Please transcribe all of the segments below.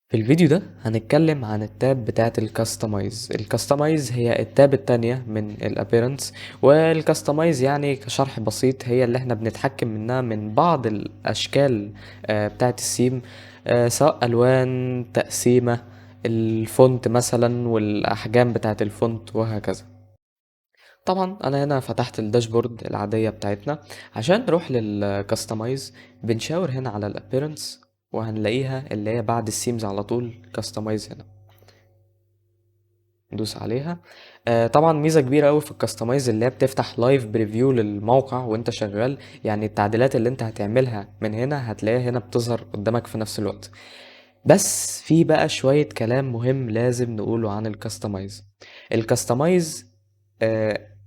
في الفيديو ده هنتكلم عن التاب بتاعة الكاستمايز هي التاب التانية من الابيرنس. والكاستمايز يعني كشرح بسيط هي اللي احنا بنتحكم منها من بعض الاشكال بتاعة السيم، سواء الوان تقسيمة الفونت مثلا والاحجام بتاعة الفونت وهكذا. طبعا انا هنا فتحت الداشبورد العادية بتاعتنا عشان نروح للكاستمايز. بنشاور هنا على الابيرنس وهنلاقيها اللي هي بعد السيمز على طول كاستمايز هنا، ندوس عليها. طبعا ميزة كبيرة قوي في الكاستمايز اللي هي بتفتح لايف بريفيو للموقع وانت شغال، يعني التعديلات اللي انت هتعملها من هنا هتلاقيها هنا بتظهر قدامك في نفس الوقت. بس في بقى شوية كلام مهم لازم نقوله عن الكاستمايز.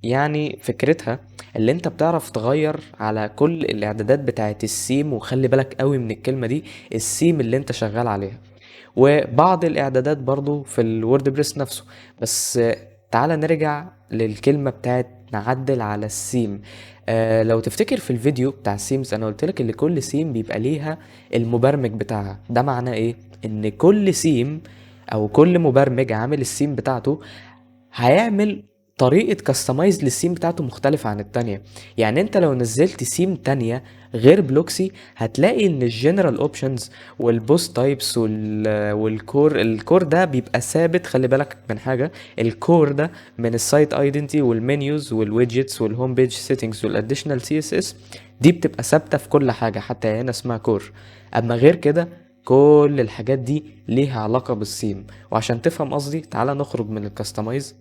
يعني فكرتها اللي انت بتعرف تغير على كل الاعدادات بتاعه السيم، وخلي بالك قوي من الكلمة دي، السيم اللي انت شغال عليها وبعض الاعدادات برضو في الووردبريس نفسه. بس تعالى نرجع للكلمة بتاعت نعدل على السيم. لو تفتكر في الفيديو بتاع السيمز انا قلت لك ان كل سيم بيبقى ليها المبرمج بتاعها. ده معناه ايه؟ ان كل سيم او كل مبرمج عامل السيم بتاعته هيعمل طريقة كاستمايز للسيم بتاعته مختلفة عن التانية. يعني انت لو نزلت سيم تانية غير بلوكسي هتلاقي ان الجنرال اوبشنز والبوست تايبس الكور ده بيبقى ثابت. خلي بالك من حاجة، الكور ده من السايت ايدنتي والمنيوز والويدجتس والهوم بيج سيتنجز والاديشنال سي اس اس، دي بتبقى ثابتة في كل حاجة حتى هنا اسمها كور. اما غير كده كل الحاجات دي ليها علاقة بالسيم. وعشان تفهم قصدي تعالى نخرج من الكاستمايز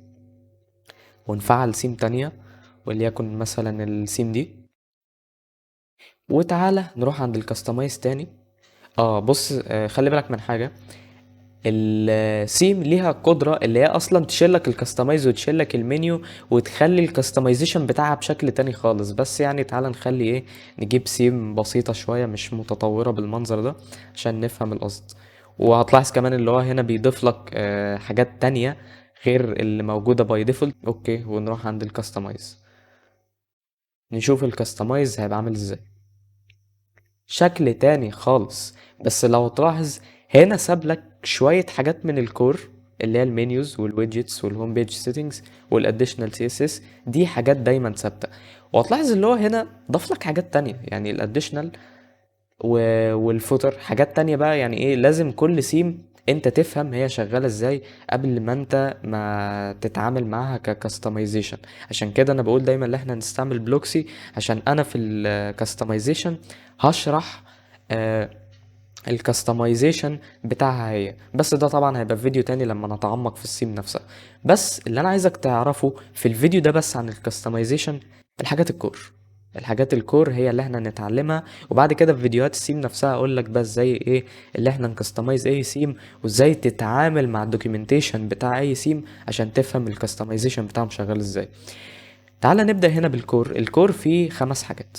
ونفعل سيم تانية، وليكن مثلا السيم دي، وتعالى نروح عند الكاستمايز تاني. بص، خلي بالك من حاجة، السيم ليها قدرة اللي هي اصلا تشيلك الكاستمايز وتشيلك المنيو وتخلي الكاستمايزيشن بتاعها بشكل تاني خالص. بس يعني تعالى نخلي ايه، نجيب سيم بسيطة شوية مش متطورة بالمنظر ده عشان نفهم القصد. وهتلاحظ كمان اللي هو هنا بيضيف لك حاجات تانية غير اللي موجودة باي ديفولت. اوكي، ونروح عند الكاستمايز نشوف الكاستمايز هيبقى عامل ازاي، شكل تاني خالص. بس لو تلاحظ هنا ساب لك شوية حاجات من الكور اللي هي المنيوز والويدجتس والهوم بيج سيتنجز والاديشنال سي اس اس، دي حاجات دايما ثابتة. وهتلاحظ اللي هو هنا ضاف لك حاجات تانية، يعني الاديشنال والفوتر حاجات تانية بقى. يعني ايه، لازم كل سيم انت تفهم هي شغالة ازاي قبل ما انت ما تتعامل معاها ككستمايزيشن. عشان كده انا بقول دايما ان احنا نستعمل بلوكسي، عشان انا في الكستمايزيشن هشرح الكستمايزيشن بتاعها هي. بس ده طبعا هيبقى في فيديو تاني لما نتعمق في السيم نفسها. بس اللي انا عايزك تعرفه في الفيديو ده بس عن الكستمايزيشن الحاجات الكور هي اللي احنا نتعلمها. وبعد كده في فيديوهات السيم نفسها اقول لك بس زي ايه اللي احنا نكستمايز اي سيم، وازاي تتعامل مع الدوكيومنتيشن بتاع اي سيم عشان تفهم الكستمايزيشن بتاعهم شغال ازاي. تعال نبدأ هنا بالكور. الكور فيه 5 حاجات.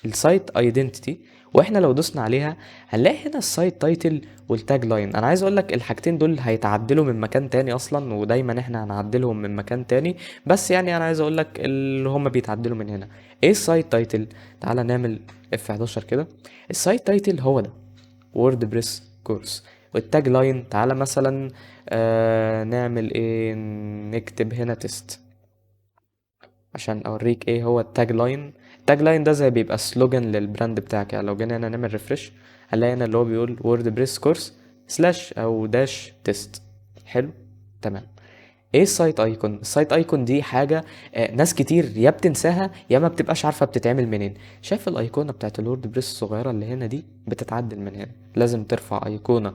السايت ايدنتيتي، واحنا لو دوسنا عليها هنلاقي هنا السايت تايتل والتاج لاين. انا عايز اقول لك الحاجتين دول هيتعدلوا من مكان تاني اصلا، ودايما احنا هنعدلهم من مكان تاني. بس يعني انا عايز اقول لك اللي هم بيتعدلوا من هنا. ايه السايت تايتل؟ تعالى نعمل F11 كده. السايت تايتل هو ده ووردبريس كورس. والتاج لاين تعالى مثلا نعمل ايه، نكتب هنا تيست عشان اوريك ايه هو التاج لاين. التاج لاين ده زي بيبقى سلوجان للبراند بتاعك. يعني لو جينا هنا نعمل ريفرش هنلاقي هنا اللي هو بيقول ووردبريس كورس سلاش او داش تيست. حلو، تمام. ايه السايت ايكون؟ السايت ايكون دي حاجه ناس كتير يا بتنساها يا ما بتبقاش عارفه بتتعمل منين. شايف الايقونه بتاعت الووردبريس الصغيره اللي هنا دي؟ بتتعدل من هنا. لازم ترفع ايقونه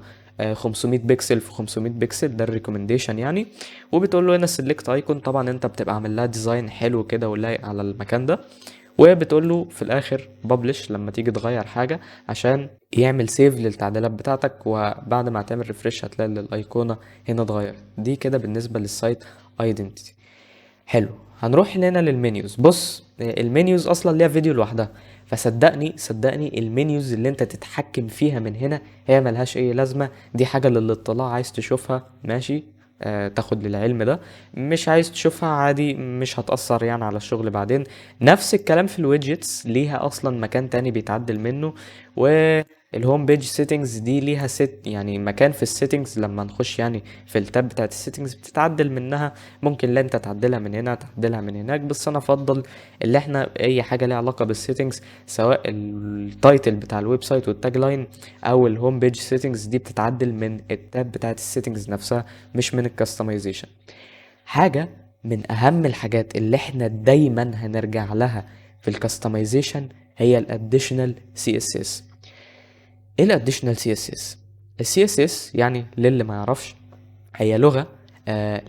500 بكسل في 500 بكسل، ده الريكومنديشن يعني. وبتقول له هنا سيلكت ايكون. طبعا انت بتبقى عامل لها ديزاين حلو كده ولايق على المكان ده. وبتقول له في الاخر ببلش لما تيجي تغير حاجه عشان يعمل سيف للتعديلات بتاعتك. وبعد ما تعمل ريفرش هتلاقي الايقونه هنا اتغير. دي كده بالنسبه للسايت ايدنتيتي. حلو، هنروح هنا للمنيوز. بص المنيوز اصلا ليها فيديو لوحدها، فصدقني المنيوز اللي انت تتحكم فيها من هنا هي ملهاش اي لازمه. دي حاجه للاطلاع، عايز تشوفها ماشي، تاخد للعلم ده. مش عايز تشوفها عادي، مش هتأثر يعني على الشغل بعدين. نفس الكلام في الويدجتس، ليها اصلا مكان تاني بيتعدل منه. الهوم بيج سيتنجز دي ليها يعني مكان في السيتنجز، لما نخش يعني في التاب بتاعت السيتنجز بتتعدل منها، ممكن لا انت تعدلها من هنا تعدلها من هناك، بس انا افضل اللي احنا اي حاجه ليها علاقه بالسيتنجز، سواء التايتل بتاع الويب سايت والتاج لاين او الهوم بيج سيتنجز، دي بتتعدل من التاب بتاعت السيتنجز نفسها مش من الكاستمايزيشن. حاجه من اهم الحاجات اللي احنا دايما هنرجع لها في الكاستمايزيشن هي الاديشنال سي اس اس. ايه الاديشنال سي اس اس؟ السي اس اس يعني للي ما يعرفش هي لغة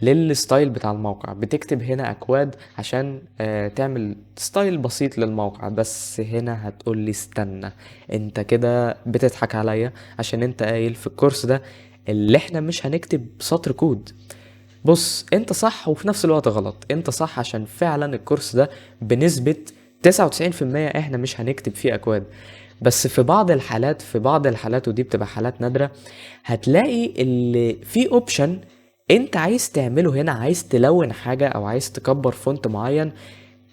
للستايل بتاع الموقع. بتكتب هنا اكواد عشان تعمل ستايل بسيط للموقع. بس هنا هتقول لي استنى، انت كده بتضحك عليا، عشان انت قايل في الكورس ده اللي احنا مش هنكتب سطر كود. بص، انت صح وفي نفس الوقت غلط. انت صح عشان فعلا الكورس ده بنسبة 99% احنا مش هنكتب فيه اكواد، بس في بعض الحالات ودي بتبقى حالات نادرة، هتلاقي اللي في اوبشن انت عايز تعمله هنا، عايز تلون حاجة او عايز تكبر فونت معين،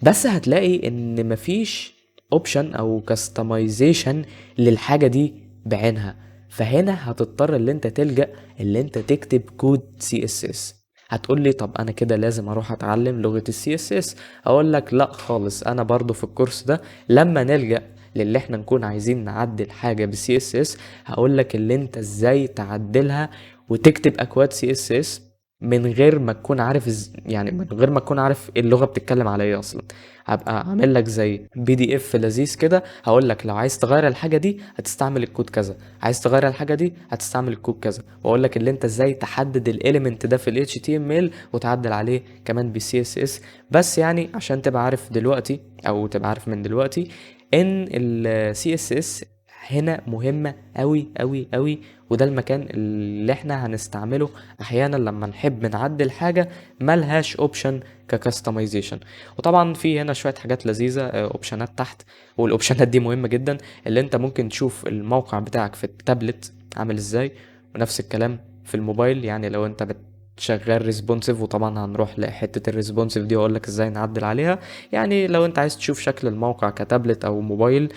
بس هتلاقي ان مفيش اوبشن او كاستمايزيشن للحاجة دي بعينها. فهنا هتضطر اللي انت تلجأ اللي انت تكتب كود سي اس اس. هتقول لي طب انا كده لازم اروح اتعلم لغة السي اس اس؟ اقول لك لا خالص. انا برضو في الكورس ده لما نلجأ للي احنا نكون عايزين نعدل حاجة بالسي اس اس، هقول لك اللي انت ازاي تعدلها وتكتب اكواد سي اس اس من غير ما تكون عارف يعني من غير ما تكون عارف اللغة بتتكلم على ايه اصلا. هبقى عامل لك زي بي دي اف لذيذ كده، هقول لك لو عايز تغير الحاجه دي هتستعمل الكود كذا، عايز تغير الحاجه دي هتستعمل الكود كذا، واقول لك اللي انت ازاي تحدد الاليمنت ده في ال HTML وتعدل عليه كمان بالسي اس اس. بس يعني عشان تبقى عارف دلوقتي او تبقى عارف من دلوقتي ان ال CSS هنا مهمة قوي قوي قوي، وده المكان اللي احنا هنستعمله احيانا لما نحب نعدل حاجة ملهاش اوبشن ككستمايزيشن. وطبعا في هنا شويه حاجات لذيذه، اوبشنات تحت، والاوبشنات دي مهمه جدا. اللي انت ممكن تشوف الموقع بتاعك في التابلت عامل ازاي، ونفس الكلام في الموبايل. يعني لو انت شغال ريسبونسيف، وطبعا هنروح لحته الريسبونسيف دي واقول لك ازاي نعدل عليها. يعني لو انت عايز تشوف شكل الموقع كتابلت او موبايل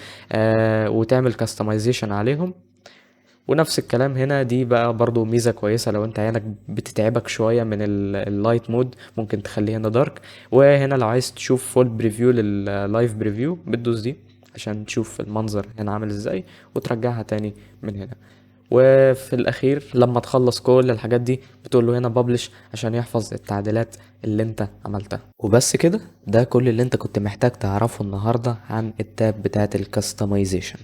وتعمل كاستمايزيشن عليهم. ونفس الكلام هنا، دي بقى برضو ميزة كويسة لو انت عينك بتتعبك شوية من اللايت مود، ممكن تخليه هنا دارك. وهنا لو عايز تشوف فول بريفيو لللايف بريفيو بتدوس دي عشان تشوف المنظر هنا عامل ازاي، وترجعها تاني من هنا. وفي الاخير لما تخلص كل الحاجات دي بتقول له هنا بابلش عشان يحفظ التعديلات اللي انت عملتها. وبس كده، ده كل اللي انت كنت محتاج تعرفه النهاردة عن التاب بتاعت الكاستمايزيشن.